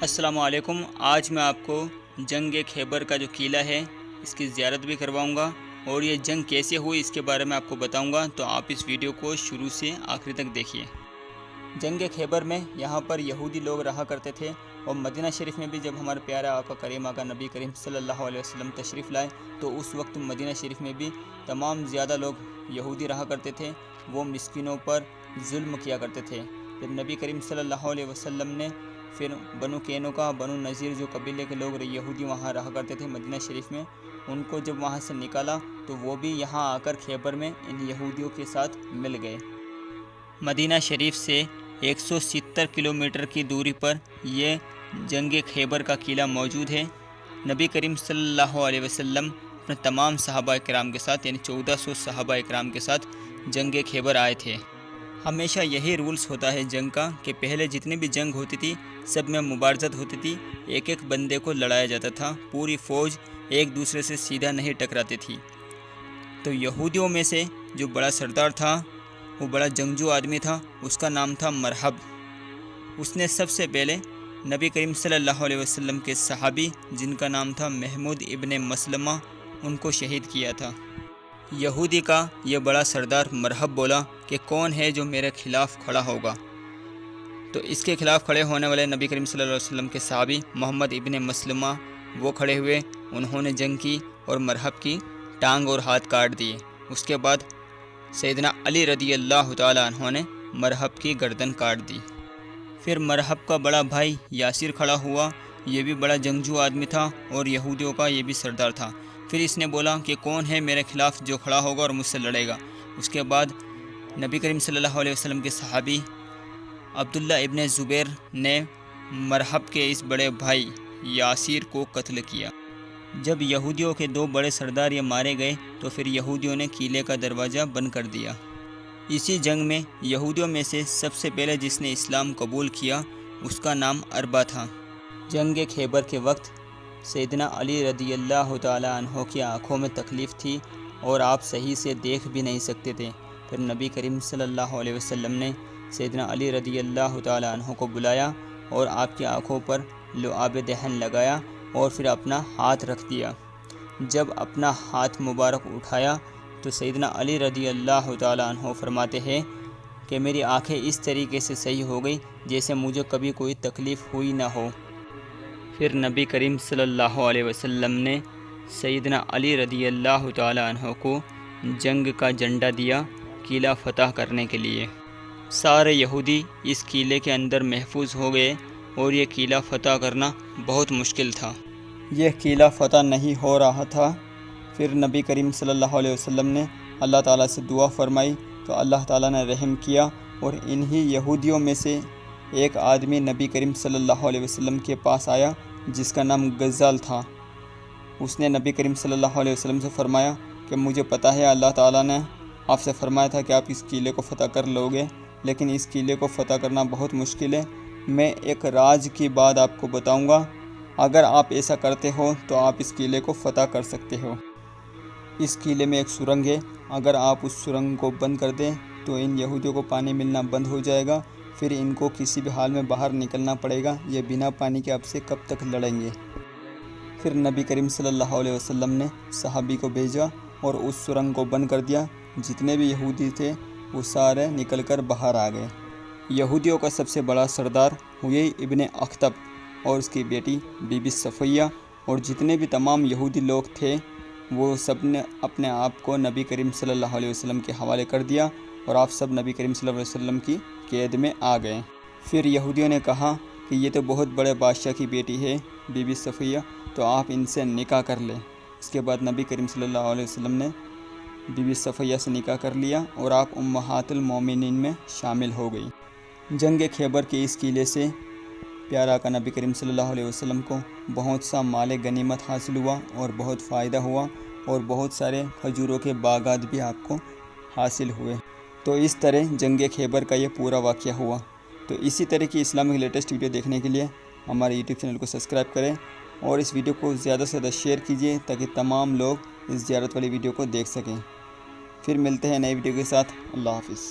السلام علیکم۔ آج میں آپ کو جنگ خیبر کا جو قلعہ ہے اس کی زیارت بھی کرواؤں گا اور یہ جنگ کیسے ہوئی اس کے بارے میں آپ کو بتاؤں گا، تو آپ اس ویڈیو کو شروع سے آخر تک دیکھیے۔ جنگ خیبر میں یہاں پر یہودی لوگ رہا کرتے تھے، اور مدینہ شریف میں بھی جب ہمارے پیارے آقا کریم آقا نبی کریم صلی اللہ علیہ وسلم تشریف لائے تو اس وقت مدینہ شریف میں بھی تمام زیادہ لوگ یہودی رہا کرتے تھے، وہ مسکینوں پر ظلم کیا کرتے تھے۔ جب نبی کریم صلی اللہ علیہ وسلم نے پھر بنو قینقاع بنو نذیر جو قبیلے کے لوگ یہودی وہاں رہا کرتے تھے مدینہ شریف میں، ان کو جب وہاں سے نکالا تو وہ بھی یہاں آ کر خیبر میں ان یہودیوں کے ساتھ مل گئے۔ مدینہ شریف سے 170 کلومیٹر کی دوری پر یہ جنگ خیبر کا قلعہ موجود ہے۔ نبی کریم صلی اللہ علیہ وسلم اپنے تمام صحابہ کرام کے ساتھ یعنی 1400 صحابہ کرام کے ساتھ جنگ خیبر آئے تھے۔ ہمیشہ یہی رولز ہوتا ہے جنگ کا کہ پہلے جتنی بھی جنگ ہوتی تھی سب میں مبارزت ہوتی تھی، ایک ایک بندے کو لڑایا جاتا تھا، پوری فوج ایک دوسرے سے سیدھا نہیں ٹکراتی تھی۔ تو یہودیوں میں سے جو بڑا سردار تھا، وہ بڑا جنگجو آدمی تھا، اس کا نام تھا مرحب۔ اس نے سب سے پہلے نبی کریم صلی اللہ علیہ وسلم کے صحابی جن کا نام تھا محمود ابن مسلمہ، ان کو شہید کیا تھا۔ یہودی کا یہ بڑا سردار مرحب بولا کہ کون ہے جو میرے خلاف کھڑا ہوگا، تو اس کے خلاف کھڑے ہونے والے نبی کریم صلی اللہ علیہ وسلم کے صحابی محمد ابن مسلمہ وہ کھڑے ہوئے، انہوں نے جنگ کی اور مرحب کی ٹانگ اور ہاتھ کاٹ دیے۔ اس کے بعد سیدنا علی رضی اللہ تعالی عنہ نے مرحب کی گردن کاٹ دی۔ پھر مرحب کا بڑا بھائی یاسر کھڑا ہوا، یہ بھی بڑا جنگجو آدمی تھا اور یہودیوں کا یہ بھی سردار تھا۔ پھر اس نے بولا کہ کون ہے میرے خلاف جو کھڑا ہوگا اور مجھ سے لڑے گا۔ اس کے بعد نبی کریم صلی اللہ علیہ وسلم کے صحابی عبداللہ ابن زبیر نے مرحب کے اس بڑے بھائی یاسر کو قتل کیا۔ جب یہودیوں کے دو بڑے سردار یہ مارے گئے تو پھر یہودیوں نے قلعے کا دروازہ بند کر دیا۔ اسی جنگ میں یہودیوں میں سے سب سے پہلے جس نے اسلام قبول کیا اس کا نام اربا تھا۔ جنگ خیبر کے وقت سیدنا علی رضی اللہ تعالی عنہ کی آنکھوں میں تکلیف تھی اور آپ صحیح سے دیکھ بھی نہیں سکتے تھے۔ پھر نبی کریم صلی اللہ علیہ وسلم نے سیدنا علی رضی اللہ تعالی عنہ کو بلایا اور آپ کی آنکھوں پر لعاب دہن لگایا اور پھر اپنا ہاتھ رکھ دیا۔ جب اپنا ہاتھ مبارک اٹھایا تو سیدنا علی رضی اللہ تعالی عنہ فرماتے ہیں کہ میری آنکھیں اس طریقے سے صحیح ہو گئی جیسے مجھے کبھی کوئی تکلیف ہوئی نہ ہو۔ پھر نبی کریم صلی اللہ علیہ وسلم نے سیدنا علی رضی اللہ تعالی عنہ کو جنگ کا جھنڈا دیا قلعہ فتح کرنے کے لیے۔ سارے یہودی اس قلعے کے اندر محفوظ ہو گئے اور یہ قلعہ فتح کرنا بہت مشکل تھا۔ یہ قلعہ فتح نہیں ہو رہا تھا۔ پھر نبی کریم صلی اللہ علیہ وسلم نے اللہ تعالیٰ سے دعا فرمائی تو اللہ تعالیٰ نے رحم کیا، اور انہی یہودیوں میں سے ایک آدمی نبی کریم صلی اللہ علیہ وسلم کے پاس آیا جس کا نام غزال تھا۔ اس نے نبی کریم صلی اللہ علیہ وسلم سے فرمایا کہ مجھے پتہ ہے اللہ تعالیٰ نے آپ سے فرمایا تھا کہ آپ اس قلعے کو فتح کر لو گے، لیکن اس قلعے کو فتح کرنا بہت مشکل ہے۔ میں ایک راز کی بات آپ کو بتاؤں گا، اگر آپ ایسا کرتے ہو تو آپ اس قلعے کو فتح کر سکتے ہو۔ اس قلعے میں ایک سرنگ ہے، اگر آپ اس سرنگ کو بند کر دیں تو ان یہودیوں کو پانی ملنا بند ہو جائے گا، پھر ان کو کسی بھی حال میں باہر نکلنا پڑے گا، یہ بنا پانی کے آپ سے کب تک لڑیں گے۔ پھر نبی کریم صلی اللہ علیہ وسلم نے صحابی کو بھیجا اور اس سرنگ کو بند کر دیا۔ جتنے بھی یہودی تھے وہ سارے نکل کر باہر آ گئے۔ یہودیوں کا سب سے بڑا سردار ہوئی ابن اخطب اور اس کی بیٹی بی بی صفیہ، اور جتنے بھی تمام یہودی لوگ تھے وہ سب نے اپنے آپ کو نبی کریم صلی اللہ علیہ وسلم کے حوالے کر دیا، اور آپ سب نبی کریم صلی اللہ علیہ وسلم کی قید میں آ گئے۔ پھر یہودیوں نے کہا کہ یہ تو بہت بڑے بادشاہ کی بیٹی ہے بی بی صفیہ، تو آپ ان سے نکاح کر لیں۔ اس کے بعد نبی کریم صلی اللہ علیہ وسلم نے بی بی صفیہ سے نکاح کر لیا اور آپ امہات المومنین میں شامل ہو گئی۔ جنگ خیبر کے اس قلعے سے پیارا آقا نبی کریم صلی اللہ علیہ وسلم کو بہت سا مال غنیمت حاصل ہوا اور بہت فائدہ ہوا، اور بہت سارے کھجوروں کے باغات بھی آپ کو حاصل ہوئے۔ تو اس طرح جنگ خیبر کا یہ پورا واقعہ ہوا۔ تو اسی طرح کی اسلامک لیٹسٹ ویڈیو دیکھنے کے لیے ہمارے یوٹیوب چینل کو سبسکرائب کریں اور اس ویڈیو کو زیادہ سے زیادہ شیئر کیجیے تاکہ تمام لوگ اس زیارت والی ویڈیو کو دیکھ سکیں۔ پھر ملتے ہیں نئی ویڈیو کے ساتھ۔ اللہ حافظ۔